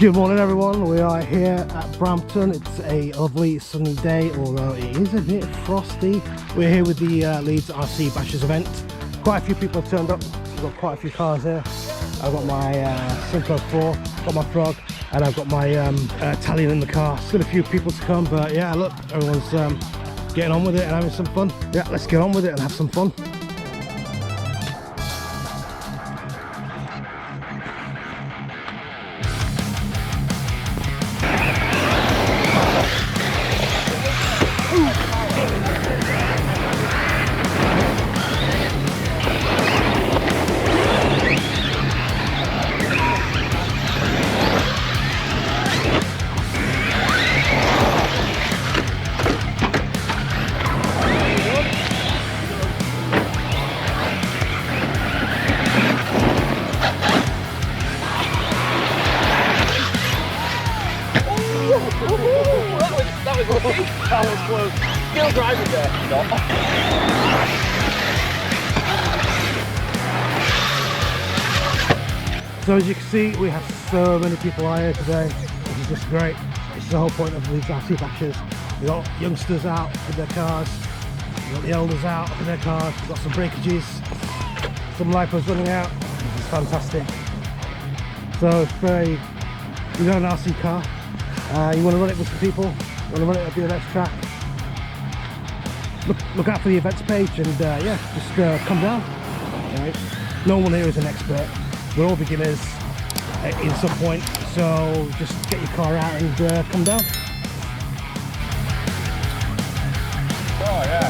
Good morning everyone, we are here at Brampton. It's a lovely sunny day, although it is a bit frosty. We're here with the Leeds RC Bashers event. Quite a few people have turned up. We've got quite a few cars here. I've got my Synchro 4, got my Frog, and I've got my Italian in the car. Still a few people to come, but yeah, look, everyone's getting on with it and having some fun. Yeah, let's get on with it and have some fun. That was close. Still driving there. So as you can see, we have so many people out here today, which is just great. It's the whole point of Leeds RC Bashers. We've got youngsters out with their cars, we've got the elders out with their cars, we've got some breakages, some lipos running out, which is fantastic. So if you've got an RC car, you want to run it with some people, you want to run it at a BMX track, look out for the events page and yeah, just come down. Right? No one here is an expert. We're all beginners in some point, so just get your car out and come down. Oh yeah.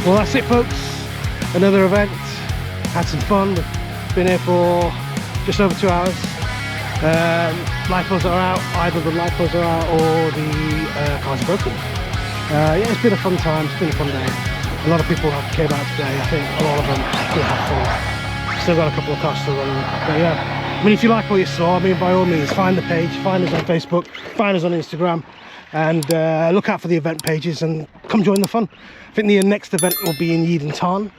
Well, that's it, folks. Another event. Had some fun. We've been here for just over 2 hours. Lipos are out. Either the lipos are out or the cars are broken. Yeah, it's been a fun time. It's been a fun day. A lot of people came out today. I think a lot of them still have fun. Still got a couple of cars to run. But yeah, I mean, if you like what you saw, I mean, by all means, find the page, find us on Facebook, find us on Instagram, and look out for the event pages and come join the fun. I think the next event will be in Yeadon Tarn.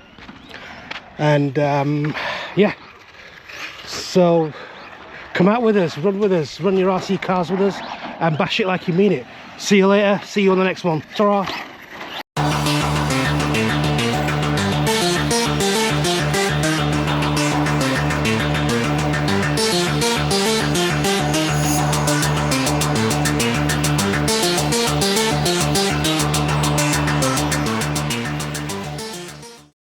And yeah, so come out with us, run your RC cars with us, and bash it like you mean it. See you later. See you on the next one. Ta-ra.